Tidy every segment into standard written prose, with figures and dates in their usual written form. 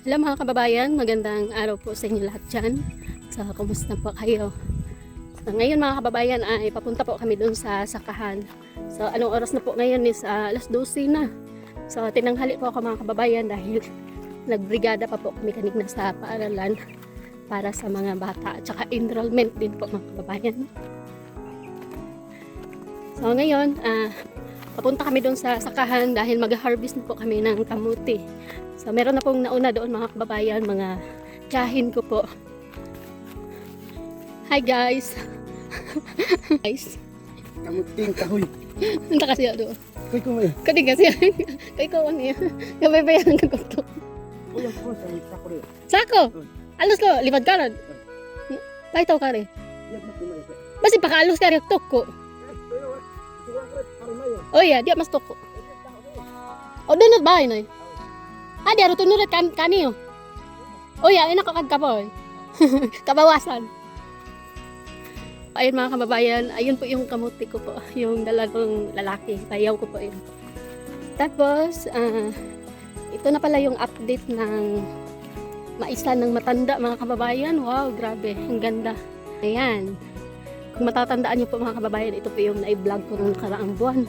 Hello mga kababayan, magandang araw po sa inyo lahat dyan. So, kumusta po kayo? So, ngayon mga kababayan ay papunta po kami dun sa sakahan. So, anong oras na po ngayon is alas 12 na. So, tinanghali po ako mga kababayan dahil nagbrigada pa po kami kanina sa paaralan para sa mga bata at saka enrollment din po mga kababayan. So, ngayon, papunta kami dun sa sakahan dahil mag-harvest na po kami ng kamuti. So, meron na pong nauna doon mga kababayan, mga tiyahin ko po. Hi guys! Guys, Kamuting kahoy. nanta kasi doon. Kahoy ko may. Kadi kasi, kay ko ano yan. Kabaybayan ang kagutok. Ulang ko sa isa ko rin. Sako! Alos ko, libad ka rin. Paitaw ka rin. Yan na kumay. Basi pakaalos ka rin, toko. Oh yeah, di mas toko. O doon ba yun ay? Di aro tunurit kaniyo. Oh yeah, ina kakagkapoy. Kabawasan. Ayun mga kababayan, ayun po yung kamuti ko po, yung dalawang lalaki, bayaw ko po yun. Tapos, ito na pala yung update ng maisa ng matanda mga kababayan. Wow, grabe, ang ganda. Ayan, kung matatandaan niyo po mga kababayan, ito po yung na-vlog ko nung nakaraang buwan.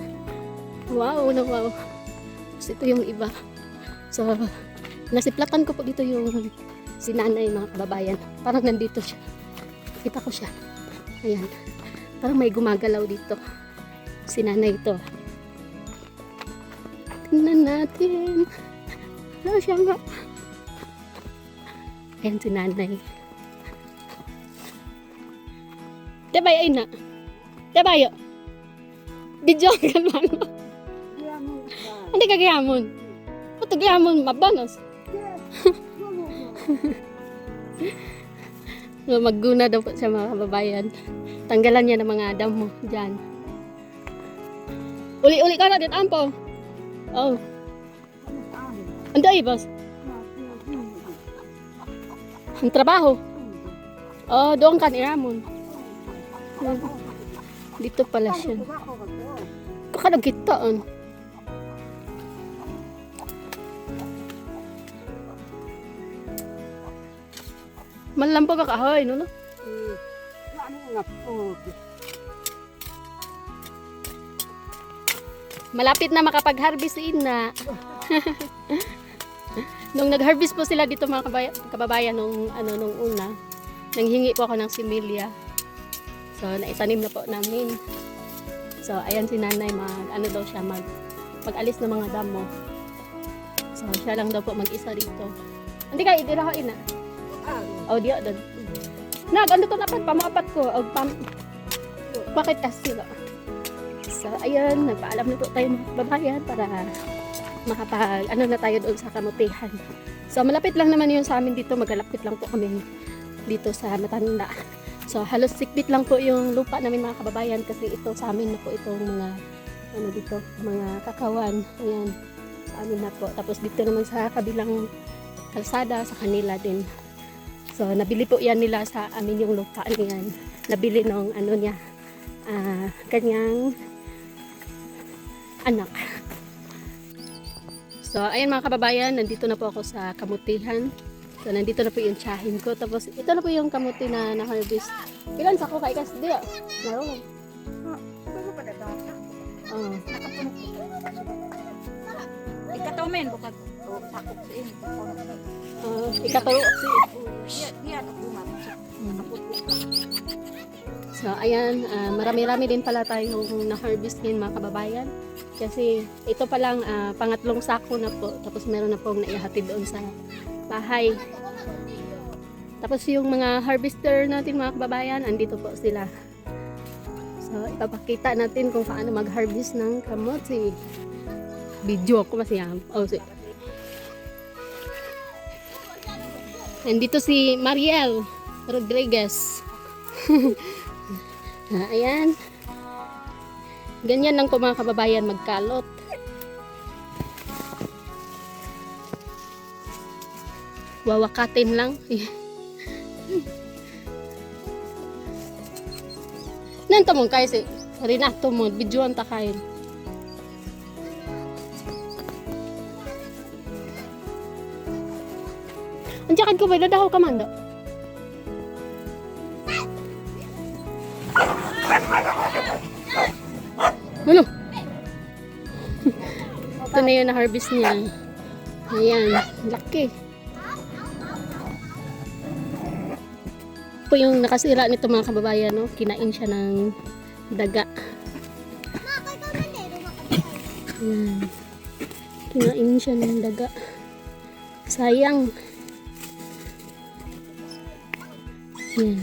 Wow, na wow. Tapos ito yung iba. So, nasiplatan ko po dito yung si nanay mga kababayan. Parang nandito siya. Kita ko siya. Ayan. Parang may gumagalaw dito. Si nanay ito. Tingnan natin. Siya nga. Ayan si nanay. Diba yun na? Diba yun? Video ka lang. Hindi ka gayamon. Ito gayamon, mabanos. So, magguna daw po siya mga kababayan. Tanggalan niya ng mga damo dyan. Uli-uli ka na din, ampo. Oh. Ando ay, boss. Ang trabaho. Oh, doon ka ni Ramon. Dito pala siya. Kakadog kita, on. Malampo ka kahoy, no? Malapit na makapag-harvest si Ina. Nung nag-harvest po sila dito mga kababayan nung una, nanghingi po ako ng similya. So naitanim na po namin. So ayan si nanay daw siya mag-alis ng mga damo. So siya lang daw po mag-isa dito. Hindi ka idira ko Ina. Oh, diya doon. Ano to napan pamapat ko og bakit kasi ba? So ayan, nagpaalam na po tayo mga babayan para makapag na tayo doon sa kamutihan. So malapit lang naman yun sa amin dito, magalapit lang po kami dito sa Matanda. So halos sikbit lang po yung lupa namin mga kababayan kasi ito sa amin na po itong mga dito, mga kakawan. Ayan, sa amin na po. Tapos dito naman sa kabilang kalsada sa kanila din. So, nabili po yan nila sa amin yung lupa niyan. Nabili ng kanyang anak. So, ayan mga kababayan, nandito na po ako sa kamutihan. So, nandito na po yung tiyahin ko. Tapos, ito na po yung kamuti na na-harvest. Ilan sa ko kay Kasdi? Naroon. Oh. Ikatomen bukag sakop sa ini. Ikaturo si Dia dumat. So, ayan, marami-rami din pala tayong na-harvest ngayon mga kababayan. Kasi ito pa lang pangatlong sako na po. Tapos meron na pong naihatid doon sa bahay. Tapos yung mga harvester natin mga kababayan, andito po sila. So, ipapakita natin kung paano mag-harvest ng kamote. Video ako masiyam. Oh, so. Nandito si Mariel Rodriguez. Ayan. Ganyan lang po mga kababayan magkalot. Wawakatin lang. Nanto mong kayo si Renato mo. Videoan ta kayo. Andiyan ko ba dadahaw ka man do? Ano? Ito na yung na-harvest niya. Ayan, laki. Po yung nakasira nito mga kababayan, no? Kinain siya ng daga. Ayan. Kinain siya ng daga. Sayang. Ayan.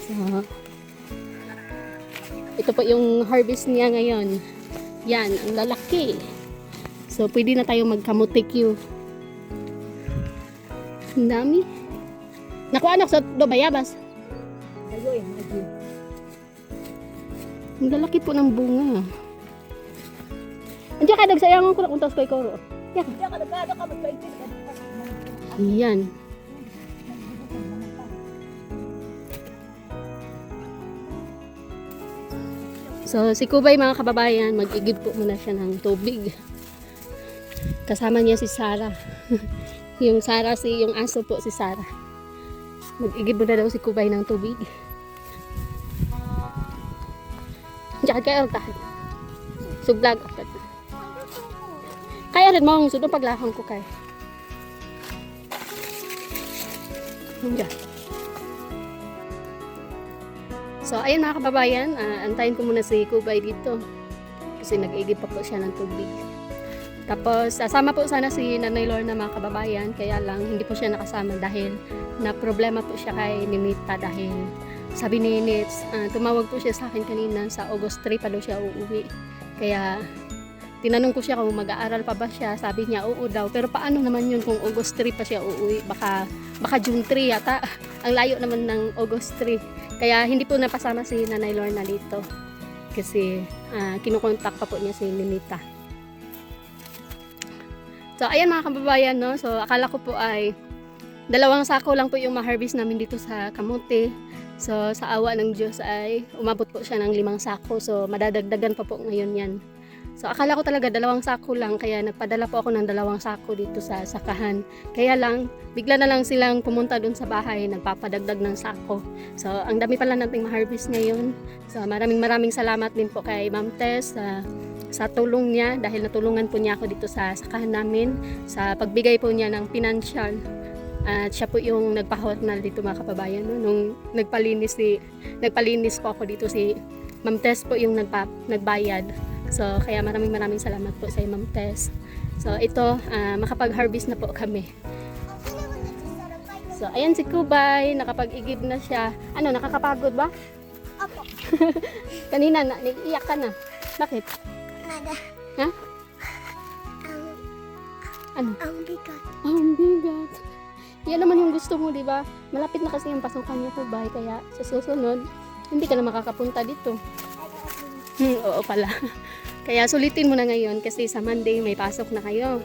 So, ito po yung harvest niya ngayon. Yan, ang lalaki. So, pwede na tayo magkamutikyo. Ang dami. Nakuha anak sa bayabas. Ayo eh, lagi. Ang lalaki po ng bunga. Andiyan ka, nagsayangan ko na untas kay Koro. Yan. Diyan ka nagkado ka magpaigil ka. Yan. So, si Kubay mga kababayan, mag-igib po muna siya ng tubig. Kasama niya si Sarah. Yung Sarah, yung aso po si Sarah. Mag-igib muna daw si Kubay ng tubig. Diyan kayo tahan. Sublag agad. Kaya rin mo ang sudong paglahang ko kay. Diyan. So, ayun mga kababayan, antayin ko muna si Kubay dito. Kasi nag-igib pa po siya ng tubig. Tapos, sasama po sana si Nanay Lorna mga kababayan. Kaya lang, hindi po siya nakasama dahil na problema po siya kay Ninita dahil sabi ni Nits, tumawag po siya sa akin kanina sa August 3 pa daw siya uuwi. Kaya, tinanong ko siya kung mag-aaral pa ba siya. Sabi niya, oo daw. Pero paano naman yun kung August 3 pa siya uuwi? Baka June 3 yata. Ang layo naman ng August 3. Kaya hindi po napasama si Nanay Lorna dito. Kasi kinukontak pa po niya si Ninita. So ayan mga kababayan, no? So akala ko po ay 2 sako lang po yung ma-harvest namin dito sa kamote. So sa awa ng Diyos ay umabot po siya ng 5 sako. So madadagdagan pa po ngayon yan. So akala ko talaga 2 sako lang, kaya nagpadala po ako ng 2 sako dito sa sakahan. Kaya lang, bigla na lang silang pumunta dun sa bahay, nagpapadagdag ng sako. So ang dami pala nating ma-harvest ngayon. So maraming salamat din po kay Ma'am Tess sa tulong niya, dahil natulungan po niya ako dito sa sakahan namin sa pagbigay po niya ng financial. At siya po yung nagpa-hotnal dito mga kababayan, no? Nung nagpalinis po ako dito, si Ma'am Tess po yung nagbayad. So, kaya maraming salamat po sa Ma'am Tess. So, ito, makapag-harvest na po kami. So, ayan si Kubay, nakapag-igib na siya. Ano, nakakapagod ba? Opo. Kanina, naiiyak ka na. Bakit? Nada. Ha? Ano? Ang bigat. Ang bigat. Yan naman yung gusto mo, di ba? Malapit na kasi yung pasukan niya, Kubay. Kaya sa susunod, hindi ka na makakapunta dito. Oo pala. Kaya sulitin mo na ngayon kasi sa Monday may pasok na kayo.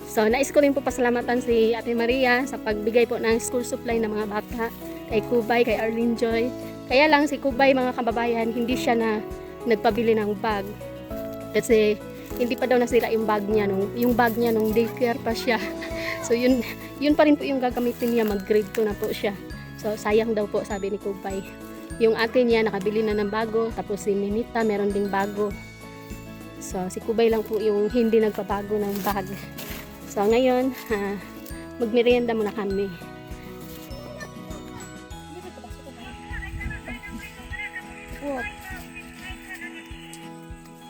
So, nais ko rin po pasalamatan si Ate Maria sa pagbigay po ng school supply ng mga bata. Kay Kubay, kay Arlene Joy. Kaya lang si Kubay mga kababayan, hindi siya na nagpabili ng bag. Kasi hindi pa daw nasira yung bag niya nung daycare pa siya. So, yun pa rin po yung gagamitin niya, mag-grade 2 na po siya. So, sayang daw po, sabi ni Kubay. Yung ate niya nakabili na ng bago, tapos si Ninita meron ding bago. So si Kubay lang po yung hindi nagpabago ng bag. So ngayon, magmerienda muna kami.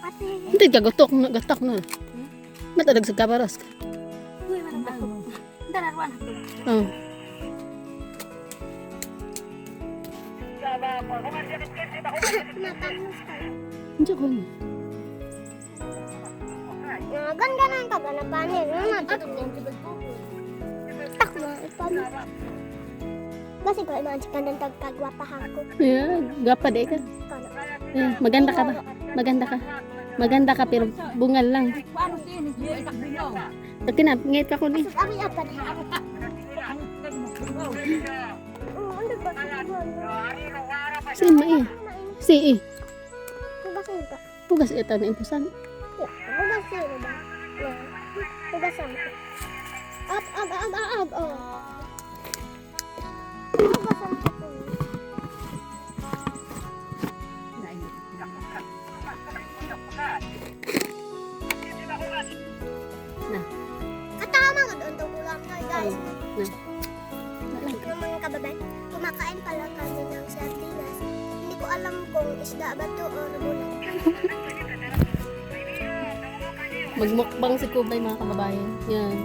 Ate. Hindi ka gatok na. Matadag sa kabaras ka. Uy, manang dalaruan ako. Oh. Hindi ko na. Ganda na ang kaganapanin. Takbo, ipano. Kasi ko iman si kandang tagkagwapahan ko. Yeah, gapa de ka. Yeah, maganda ka ba? Maganda ka pero bungal lang. Paano din? Hindi ay takbinaw. Dati na, ngayit ka ko ni. Abi apa dah? Ano ba? Si Mai. Si Pugas ini ka. Pugas ito na impusan. Ya, pugas ini ba? Hugasan ko. Oh. Hugasan ko po. Katama nga doon itong ulam na guys. Ano mga kababayan, kumakain pala kami ng sardinas. Hindi ko alam kung isda ba to or bulan. Magmukbang si Kubay mga kababayan. Yan.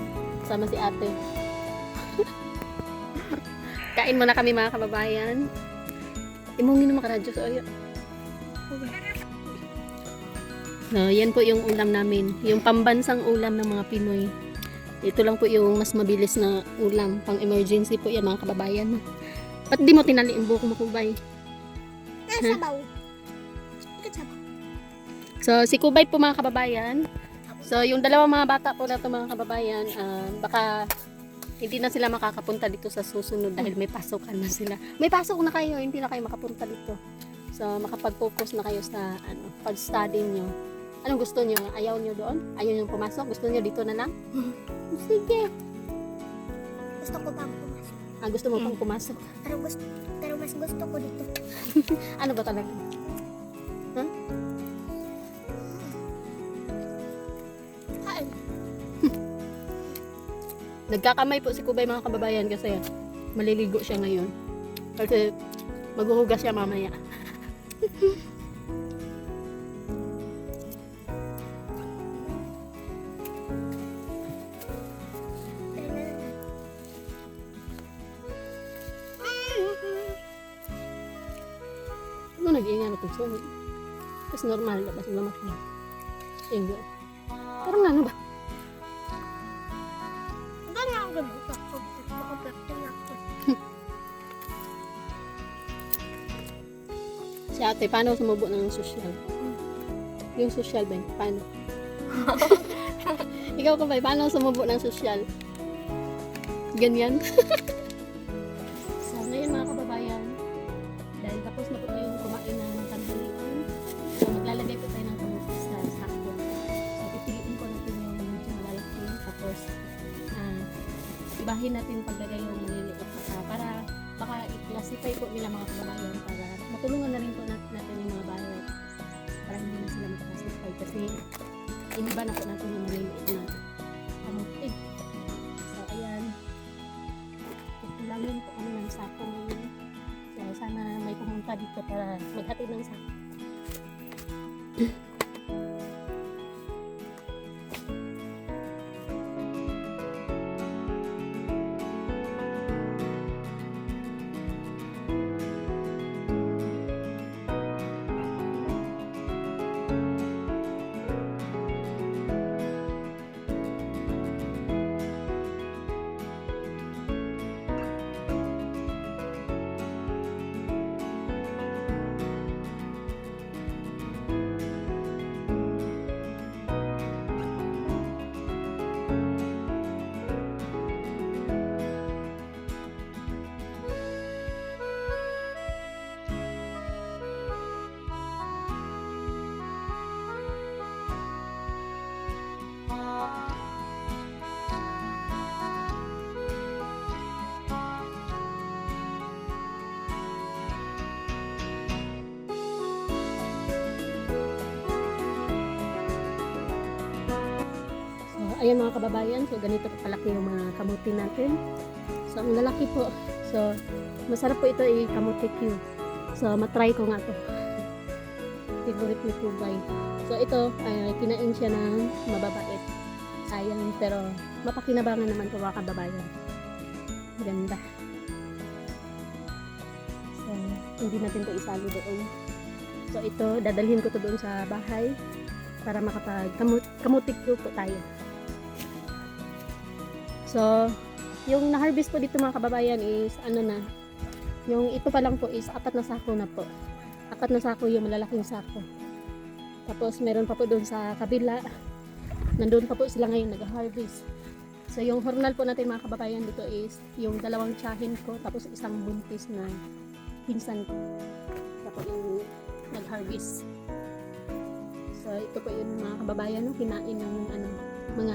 Sama si ate. Kain muna kami mga kababayan. Imongin naman ka radyo sa oyo. So, yan po yung ulam namin. Yung pambansang ulam ng mga Pinoy. Ito lang po yung mas mabilis na ulam. Pang emergency po yan mga kababayan. Ba't di mo tinali ang buhok mo, Kubay? Sabaw. Sabaw. So, si Kubay po mga kababayan. So, yung dalawang mga bata po na ito mga kababayan, baka hindi na sila makakapunta dito sa susunod dahil may pasokan na sila. May pasok na kayo, hindi na kayo makapunta dito. So, makapag-focus na kayo sa pag-study nyo. Anong gusto nyo? Ayaw nyo doon? Ayaw nyo pumasok? Gusto nyo dito na lang? Sige. Gusto ko pang pumasok. Gusto mo pang pumasok? Pero mas gusto ko dito. Ano ba talaga? Kain. Nagkakamay po si Kubay mga kababayan kasi maliligo siya ngayon. Kasi maghuhugas siya mamaya. Ano nag-iingat na itong sunod? Tapos normal, labas yung lamat niya. Ingyo. Parang nga ba? Gano'n ang gamot ako. Nakapagpapin ako. Si ate, paano sumubo ng social? Yung social ba? Paano? Ikaw ka ba? Paano sumubo ng social? Ganyan? So, ngayon mga kababayan, dahil tapos na po tayong kumain ng tanghalian, so maglalagay po tayo ng kamuti sa sako. So, pipiliin ko natin yung medyo malalaki, tapos ibahin natin paglagay yung maliliit para baka i-classify po nila mga kababayan para matulungan na rin po natin yung mga bayad para hindi na sila mag-classify kasi iniba na po natin yung maliliit na kamuti. So, ayan. Kulangin po kami ng sako ngayon. So, sana may pumunta dito para maghatid ng sako. Ayan mga kababayan, so ganito po kalaki yung mga kamuti natin. So ang lalaki po, so masarap po ito kamuti Q. So matry ko nga to. Favorite ni Kubay. So ito, kinain siya ng mababait. Sayang, pero mapakinabangan naman po mga kababayan. Ganda. So hindi natin to isali doon. So ito, dadalhin ko to doon sa bahay para kamuti Q po tayo. So, yung na-harvest po dito mga kababayan is yung ito pa lang po is 4 na sako na po. 4 na sako yung malalaking sako. Tapos meron pa po doon sa kabila. Nandun pa po sila ngayon nag-harvest. So, yung hornal po natin mga kababayan dito is yung 2 tiyahin ko tapos isang buntis na pinsan ko. Tapos yung nag-harvest. So, ito po yung mga kababayan kinain ng mga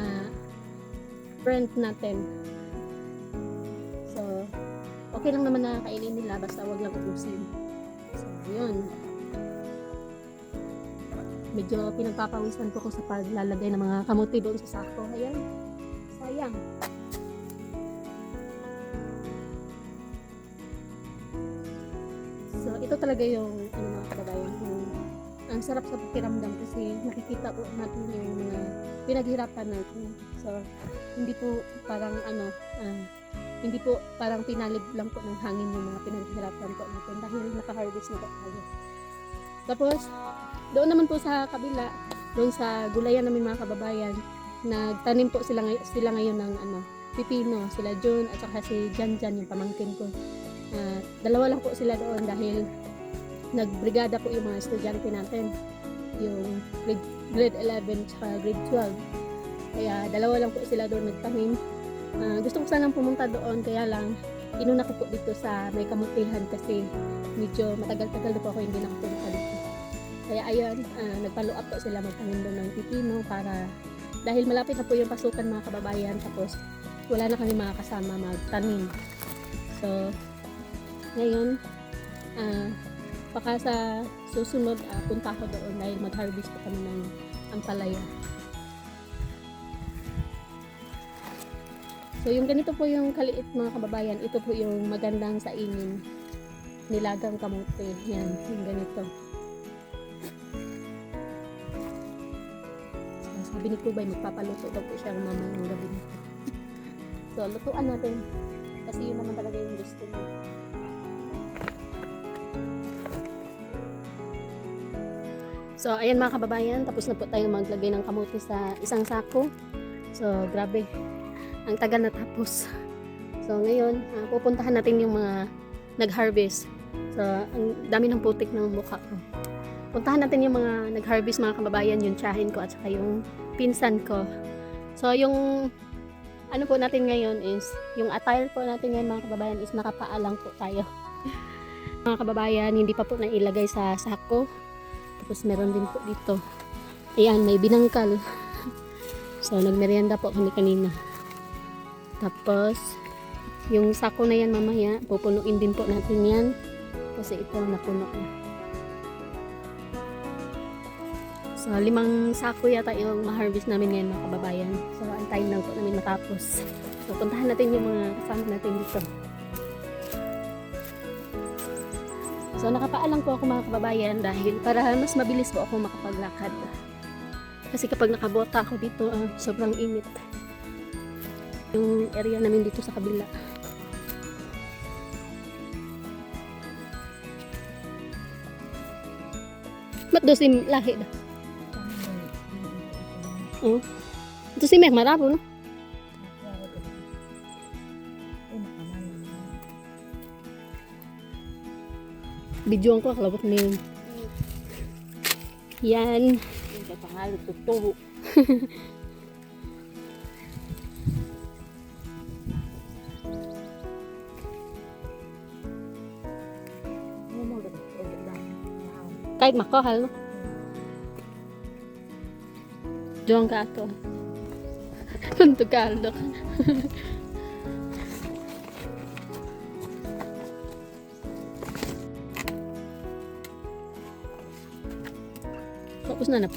friend natin. So, okay lang naman na kainin nila basta wag lang ubusin. So, yun. Medyo pinagpapawisan ko sa paglalagay ng mga kamuti doon sa sako. Ayan. Sayang. So, ito talaga yung mga kababayan. Ang sarap sa pakiramdam kasi nakikita po natin yung mga pinaghirapan natin. So, hindi po parang hindi po parang pinalib lang po ng hangin yung mga pinaghirapan po natin dahil naka-harvest na po tayo. Tapos, doon naman po sa kabila, doon sa gulayan namin mga kababayan, nagtanim po sila ngayon ng pipino, sila June at saka si Janjan yung pamangkin ko. Dalawa lang po sila doon dahil nagbrigada po yung mga estudyante natin, yung grade 11 at grade 12. Kaya dalawa lang po sila doon nagtanim. Gusto ko sanang pumunta doon, kaya lang inuna ko po dito sa may kamutihan kasi medyo matagal-tagal na po ako hindi nakapunta dito. Kaya ayun, nagpalo up po sila magtanim doon ng pipino para dahil malapit na po yung pasukan mga kababayan, tapos wala na kami mga kasama magtanim. So ngayon baka sa susunod punta ako doon dahil mag-harvest po kami ng ampalaya. So yung ganito po yung kaliit mga kababayan, ito po yung magandang sa inin, nilagang kamote. Yan, yung ganito. So, sabi ni Kubay magpapaluto daw po siya mamayang gabi nito. So lutuan natin kasi yun naman talaga yung gusto niya. So, ayan mga kababayan, tapos na po tayo maglagay ng kamote sa isang sako. So, grabe. Ang tagal na tapos. So, ngayon, pupuntahan natin yung mga nag-harvest. So, ang dami ng putik ng mukha ko. Puntahan natin yung mga nag-harvest mga kababayan, yung tiyahin ko at saka yung pinsan ko. So, yung ano po natin ngayon is, yung attire po natin ngayon mga kababayan is nakapaalang po tayo. Mga kababayan, hindi pa po nailagay sa sako. Tapos meron din po dito. Ayan, may binangkal. So, nagmerienda po kami kanina. Tapos, yung sako na yan mamaya, pupunuin din po natin yan. Kasi ito napuno na. So, 5 sako yata yung ma-harvest namin ngayon mga kababayan. So, antayin lang po namin matapos. So, puntahan natin yung mga kasama natin dito. So, nakapaalang po ako mga kababayan dahil para mas mabilis po ako makapaglakad. Kasi kapag nakabota ako dito, sobrang init. Yung area namin dito sa kabila. Ba't doon si lahi na? Oh. Ito si Mek marabo, no? Bidyoan ko, kalabot na yun. Yan. Yung kay pangalan, tutubo. Kahit makohal, no? Diyan ka ato. Tuntog ka, Aldo. Tapos na.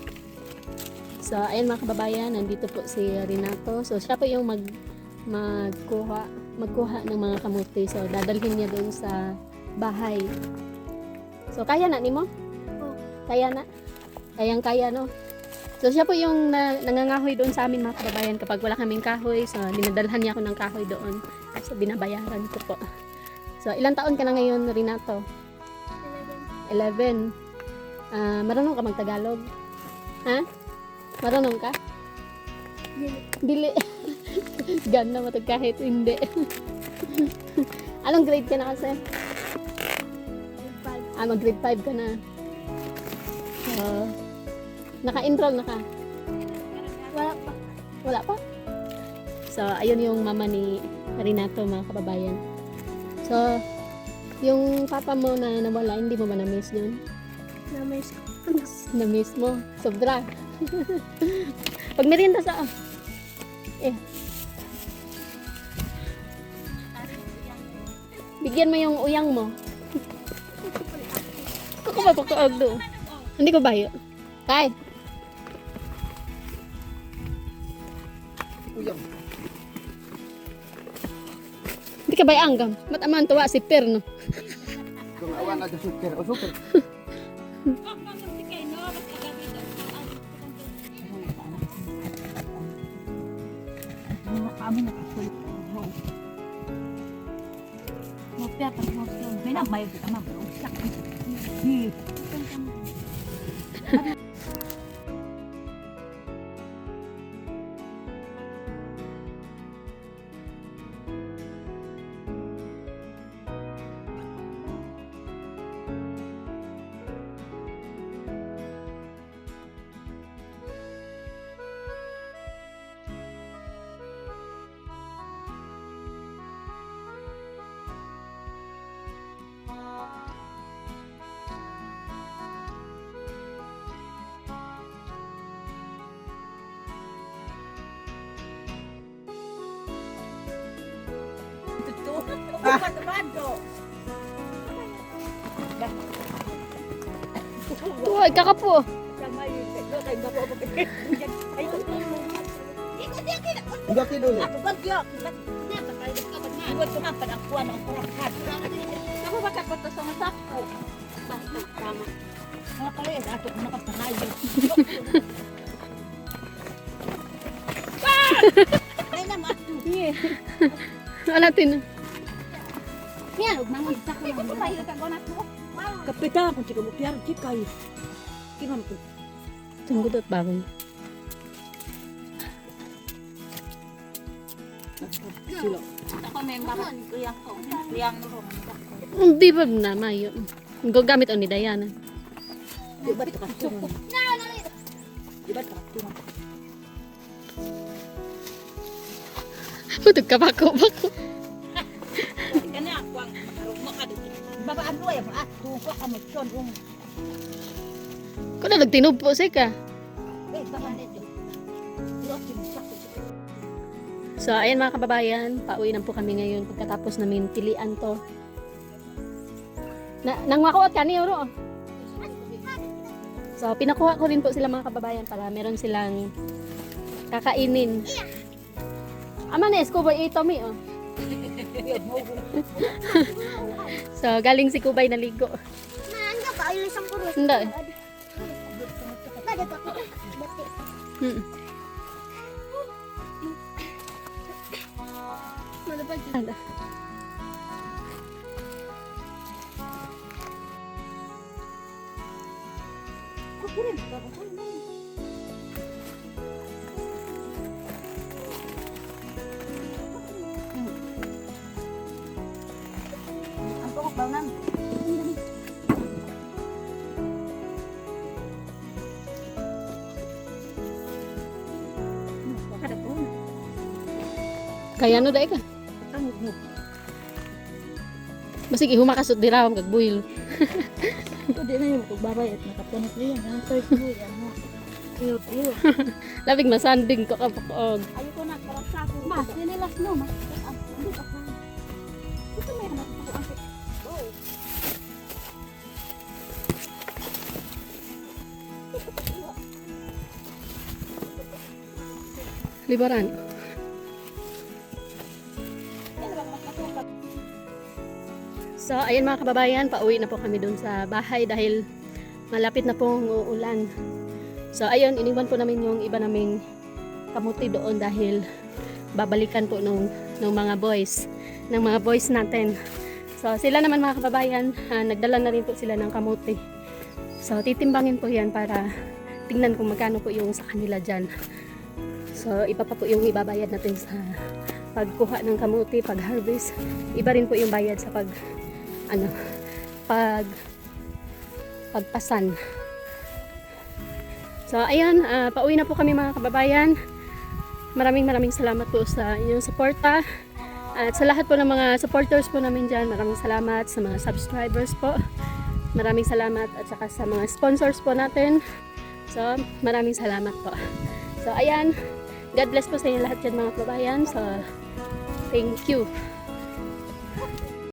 So, ayan mga kababayan, nandito po si Renato. So, siya po yung magkuha ng mga kamote. So, dadalhin niya doon sa bahay. So, kaya na ni mo? Kaya na? Kayang-kaya, no? So, siya po yung nangangahoy doon sa amin mga kababayan kapag wala kaming kahoy. So, dinadalhan niya ako ng kahoy doon. So, binabayaran ko po. So, ilang taon ka na ngayon, Renato? 11. Marunong ka mag-Tagalog? Ha? Marunong ka? Dili. Ganda matag kahit hindi. Anong grade ka na kasi? Mag-grade 5 ka na. So, naka-enroll na ka? Wala pa. Wala pa? So, ayun yung mama ni Renato mga kababayan. So, yung papa mo na nawala, hindi mo ba na-miss yun? Na-miss ko. Na-miss mo? Sobra. Pag merienda sa... Bigyan mo yung uyang mo. Kuko ba pagkaag do? Hindi ko bayo. Kay. Uyang. Hindi ka bayang gam. Mataman tuwa si Per no. Kung awan ada super. O super. Kami nakasulit. Mopya pa mo. May na may kita mabro. Tuwa ka ka po. Hindi tinuloy. Ano tin? Kapita kung tiga mo tiar tikay. Kinam ko. Tunggod at baboy. Sila. Ako may bakit kuyang ko. Kuyang mo. Hindi ba na mayo? Gagamit o ni Diana. Di ba ka tungo? Di ba ka tungo? Putog ka bako. Kana ako ang makarong mo ka dito. Babaan mo ya ba? Tuko ka mo son ung. Kung na nagtinubo siya ka. Eh baka dito. Yo sinusak. So, ayan mga kababayan, pauwi na po kami ngayon pagkatapos namin pilian to. Nang makuot ka niyo, ro. So, pinakuha ko rin po sila mga kababayan para meron silang kakainin. Amanes, kubay ito mi, oh. So, galing si Kubay naligo. Nanda ka, ayos ang kurus. Hindi. Bada ka. Bati. Hmm. Ano? Ang pokok ba nang? Kaya ano dahil ka? Masig ihumakasot dirawam kag buhil. Ito di na yung magbabay at nakapunot niya. Ang first mo yan. Iyo. Labig masanding ko kapakog. Ayoko na, parang sa ako. Mas, ninilas no. Mas, hindi ako. Ito may hanap ako ang go. Libaran. So, ayan mga kababayan, pauwi na po kami dun sa bahay dahil malapit na pong uulan. So, ayun, iniwan po namin yung iba naming kamuti doon dahil babalikan po ng mga boys natin. So, sila naman mga kababayan, nagdala na rin po sila ng kamuti. So, titimbangin po yan para tingnan kung magkano po yung sa kanila dyan. So, iba pa po yung ibabayad natin sa pagkuha ng kamuti, pag-harvest. Iba rin po yung bayad sa pagpasan. So, ayan, pauwi na po kami mga kababayan. Maraming salamat po sa inyong suporta. At sa lahat po ng mga supporters po namin dyan, maraming salamat sa mga subscribers po. Maraming salamat at saka sa mga sponsors po natin. So, maraming salamat po. So, ayan, God bless po sa inyo lahat dyan mga kababayan. So, thank you.